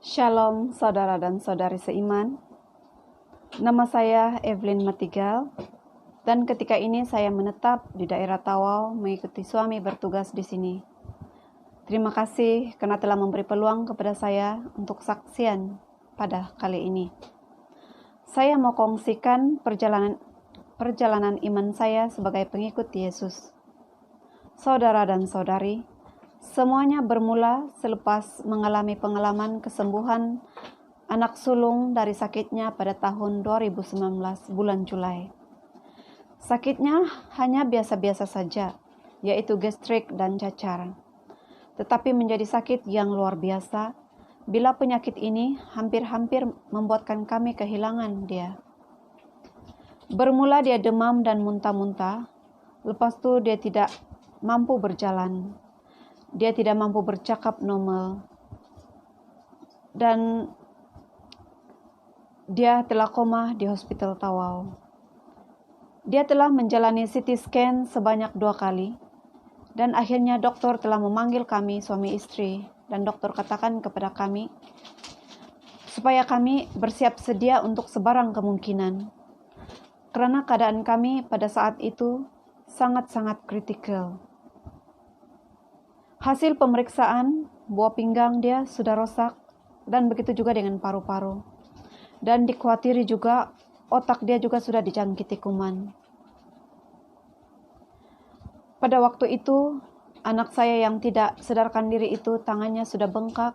Shalom saudara dan saudari seiman. Nama saya Evelyn Matigal dan ketika ini saya menetap di daerah Tawau mengikuti suami bertugas di sini. Terima kasih karena telah memberi peluang kepada saya untuk saksian pada kali ini. Saya mau kongsikan perjalanan iman saya sebagai pengikut Yesus. Saudara dan saudari, semuanya bermula selepas mengalami pengalaman kesembuhan anak sulung dari sakitnya pada tahun 2019 bulan Juli. Sakitnya hanya biasa-biasa saja, yaitu gastrik dan cacar. Tetapi menjadi sakit yang luar biasa bila penyakit ini hampir-hampir membuatkan kami kehilangan dia. Bermula dia demam dan muntah-muntah, lepas itu dia tidak mampu berjalan. Dia tidak mampu bercakap normal. Dan dia telah koma di Hospital Tawau. Dia telah menjalani CT scan sebanyak 2 kali. Dan akhirnya dokter telah memanggil kami suami istri. Dan dokter katakan kepada kami, supaya kami bersiap sedia untuk sebarang kemungkinan. Karena keadaan kami pada saat itu sangat-sangat kritikal. Hasil pemeriksaan, buah pinggang dia sudah rosak dan begitu juga dengan paru-paru. Dan dikhawatiri juga otak dia juga sudah dijangkiti kuman. Pada waktu itu, anak saya yang tidak sadarkan diri itu tangannya sudah bengkak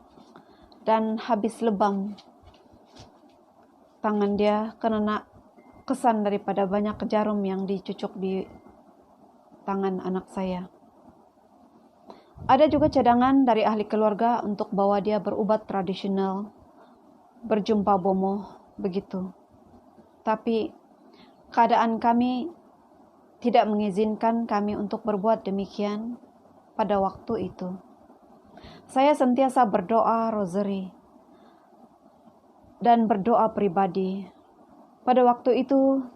dan habis lebam. Tangan dia kena kesan daripada banyak jarum yang dicucuk di tangan anak saya. Ada juga cadangan dari ahli keluarga untuk bawa dia berobat tradisional, berjumpa bomoh, begitu. Tapi keadaan kami tidak mengizinkan kami untuk berbuat demikian pada waktu itu. Saya sentiasa berdoa rosary dan berdoa pribadi. Pada waktu itu,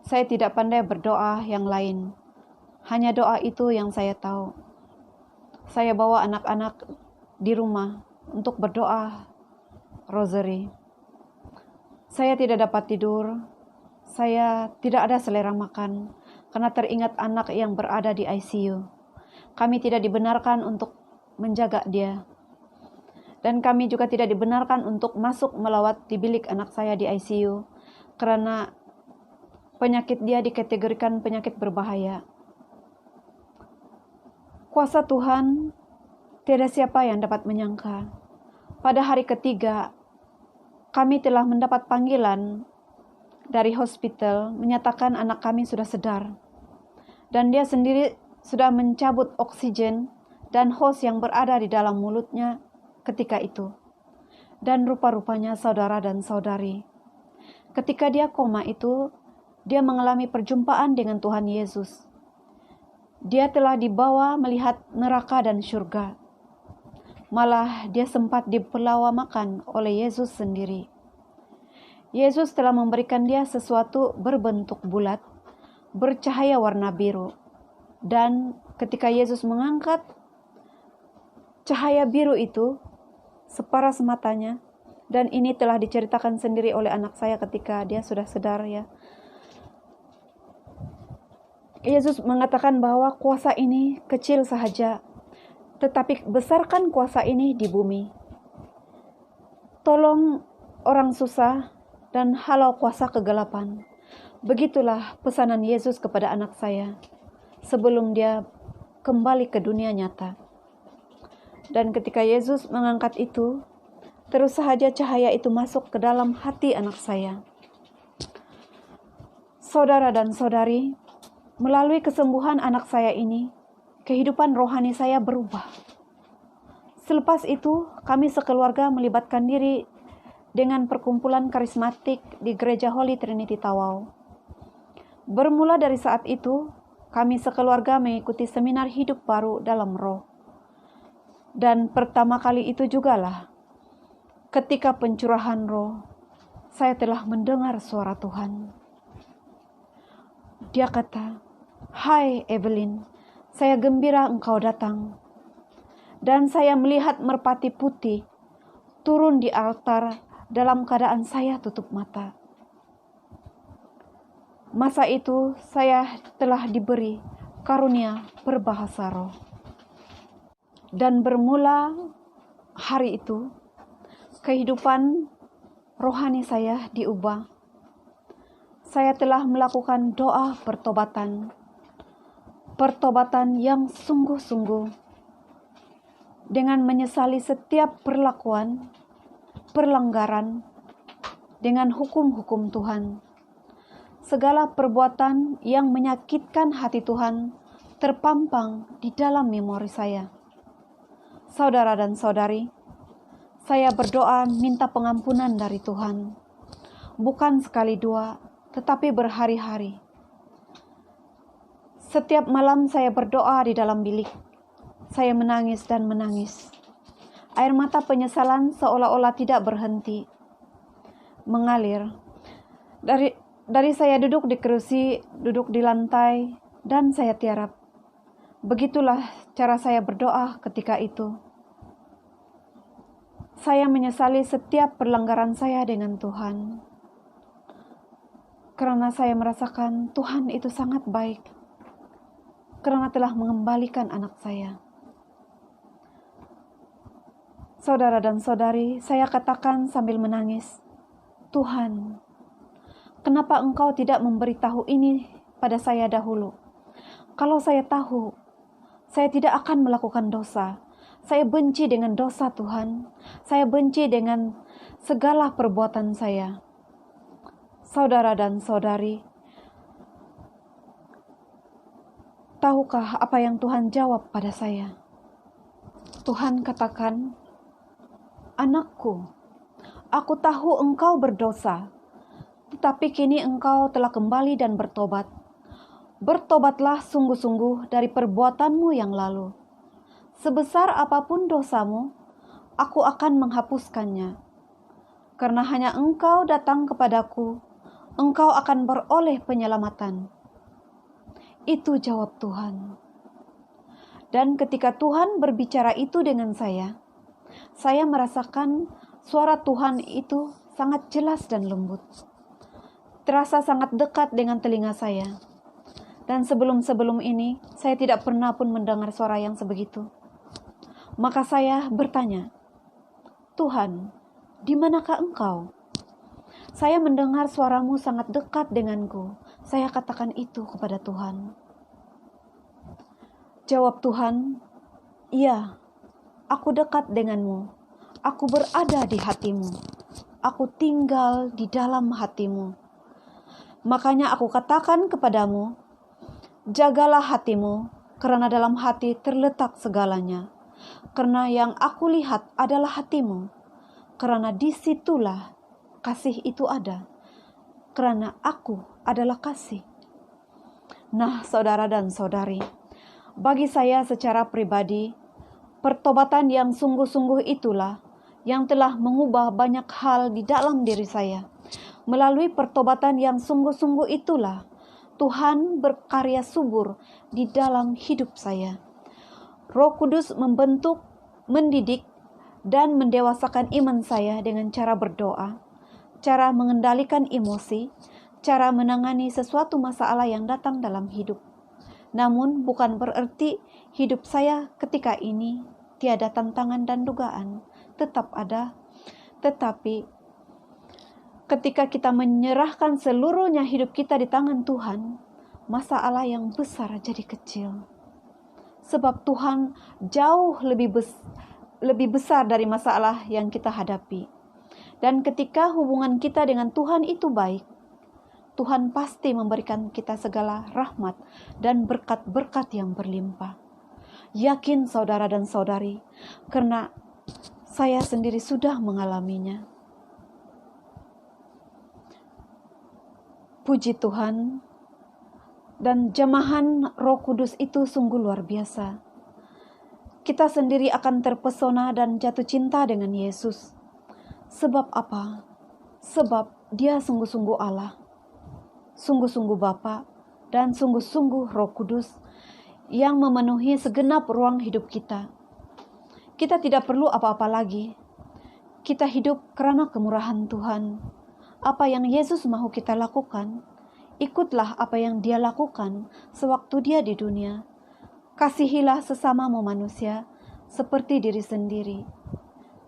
saya tidak pandai berdoa yang lain. Hanya doa itu yang saya tahu. Saya bawa anak-anak di rumah untuk berdoa rosary. Saya tidak dapat tidur. Saya tidak ada selera makan karena teringat anak yang berada di ICU. Kami tidak dibenarkan untuk menjaga dia. Dan kami juga tidak dibenarkan untuk masuk melawat di bilik anak saya di ICU karena penyakit dia dikategorikan penyakit berbahaya. Kuasa Tuhan, tiada siapa yang dapat menyangka. Pada hari ketiga, kami telah mendapat panggilan dari hospital menyatakan anak kami sudah sedar. Dan dia sendiri sudah mencabut oksigen dan hos yang berada di dalam mulutnya ketika itu. Dan rupa-rupanya saudara dan saudari, ketika dia koma itu, dia mengalami perjumpaan dengan Tuhan Yesus. Dia telah dibawa melihat neraka dan surga. Malah dia sempat dipelawamakan oleh Yesus sendiri. Yesus telah memberikan dia sesuatu berbentuk bulat, bercahaya warna biru. Dan ketika Yesus mengangkat cahaya biru itu separas matanya, dan ini telah diceritakan sendiri oleh anak saya ketika dia sudah sadar ya. Yesus mengatakan bahwa kuasa ini kecil sahaja, tetapi besarkan kuasa ini di bumi. Tolong orang susah dan halau kuasa kegelapan. Begitulah pesanan Yesus kepada anak saya sebelum dia kembali ke dunia nyata. Dan ketika Yesus mengangkat itu, terus sahaja cahaya itu masuk ke dalam hati anak saya. Saudara dan saudari, melalui kesembuhan anak saya ini, kehidupan rohani saya berubah. Selepas itu, kami sekeluarga melibatkan diri dengan perkumpulan karismatik di Gereja Holy Trinity Tawau. Bermula dari saat itu, kami sekeluarga mengikuti seminar hidup baru dalam roh. Dan pertama kali itu jugalah, ketika pencurahan roh, saya telah mendengar suara Tuhan. Dia kata, "Hai Evelyn, saya gembira engkau datang." Dan saya melihat merpati putih turun di altar dalam keadaan saya tutup mata. Masa itu saya telah diberi karunia berbahasa roh. Dan bermula hari itu, kehidupan rohani saya diubah. Saya telah melakukan doa pertobatan. Pertobatan yang sungguh-sungguh. Dengan menyesali setiap perlakuan, pelanggaran, dengan hukum-hukum Tuhan. Segala perbuatan yang menyakitkan hati Tuhan terpampang di dalam memori saya. Saudara dan saudari, saya berdoa minta pengampunan dari Tuhan. Bukan sekali dua, tetapi berhari-hari. Setiap malam saya berdoa di dalam bilik. Saya menangis dan menangis. Air mata penyesalan seolah-olah tidak berhenti mengalir. Dari saya duduk di kerusi, duduk di lantai, dan saya tiarap. Begitulah cara saya berdoa ketika itu. Saya menyesali setiap pelanggaran saya dengan Tuhan. Karena saya merasakan Tuhan itu sangat baik. Karena telah mengembalikan anak saya. Saudara dan saudari, saya katakan sambil menangis, Tuhan, kenapa Engkau tidak memberitahu ini pada saya dahulu? Kalau saya tahu, saya tidak akan melakukan dosa. Saya benci dengan dosa Tuhan. Saya benci dengan segala perbuatan saya. Saudara dan saudari, tahukah apa yang Tuhan jawab pada saya? Tuhan katakan, anakku, aku tahu engkau berdosa, tetapi kini engkau telah kembali dan bertobat. Bertobatlah sungguh-sungguh dari perbuatanmu yang lalu. Sebesar apapun dosamu, aku akan menghapuskannya. Karena hanya engkau datang kepadaku, engkau akan beroleh penyelamatan. Itu jawab Tuhan. Dan ketika Tuhan berbicara itu dengan saya merasakan suara Tuhan itu sangat jelas dan lembut. Terasa sangat dekat dengan telinga saya. Dan sebelum-sebelum ini, saya tidak pernah pun mendengar suara yang sebegitu. Maka saya bertanya, Tuhan, di manakah engkau? Saya mendengar suaramu sangat dekat denganku. Saya katakan itu kepada Tuhan. Jawab Tuhan, iya, aku dekat denganmu. Aku berada di hatimu. Aku tinggal di dalam hatimu. Makanya aku katakan kepadamu, jagalah hatimu, karena dalam hati terletak segalanya. Karena yang aku lihat adalah hatimu. Karena disitulah kasih itu ada. Karena aku adalah kasih. Nah, saudara dan saudari, bagi saya secara pribadi, pertobatan yang sungguh-sungguh itulah yang telah mengubah banyak hal di dalam diri saya. Melalui pertobatan yang sungguh-sungguh itulah Tuhan berkarya subur di dalam hidup saya. Roh Kudus membentuk, mendidik, dan mendewasakan iman saya dengan cara berdoa, cara mengendalikan emosi, cara menangani sesuatu masalah yang datang dalam hidup. Namun bukan berarti hidup saya ketika ini tiada tantangan dan dugaan, tetap ada. Tetapi ketika kita menyerahkan seluruhnya hidup kita di tangan Tuhan, masalah yang besar jadi kecil. Sebab Tuhan jauh lebih besar dari masalah yang kita hadapi. Dan ketika hubungan kita dengan Tuhan itu baik, Tuhan pasti memberikan kita segala rahmat dan berkat-berkat yang berlimpah. Yakin saudara dan saudari, karena saya sendiri sudah mengalaminya. Puji Tuhan, dan jamahan Roh Kudus itu sungguh luar biasa. Kita sendiri akan terpesona dan jatuh cinta dengan Yesus. Sebab apa? Sebab Dia sungguh-sungguh Allah, sungguh-sungguh Bapa, dan sungguh-sungguh Roh Kudus yang memenuhi segenap ruang hidup kita. Kita tidak perlu apa-apa lagi. Kita hidup karena kemurahan Tuhan. Apa yang Yesus mau kita lakukan, ikutlah apa yang Dia lakukan sewaktu Dia di dunia. Kasihilah sesamamu manusia seperti diri sendiri,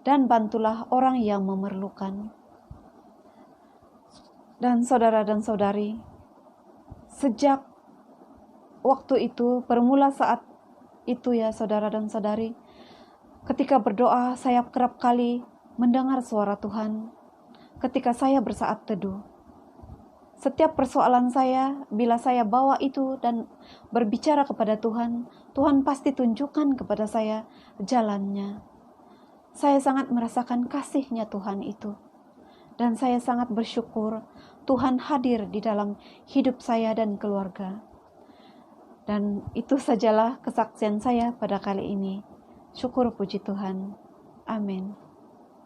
dan bantulah orang yang memerlukan. Dan saudara dan saudari, sejak waktu itu, bermula saat itu ya saudara dan saudari, ketika berdoa saya kerap kali mendengar suara Tuhan ketika saya bersaat teduh. Setiap persoalan saya, bila saya bawa itu dan berbicara kepada Tuhan, Tuhan pasti tunjukkan kepada saya jalannya. Saya sangat merasakan kasih-Nya Tuhan itu. Dan saya sangat bersyukur Tuhan hadir di dalam hidup saya dan keluarga. Dan itu sajalah kesaksian saya pada kali ini. Syukur puji Tuhan. Amin.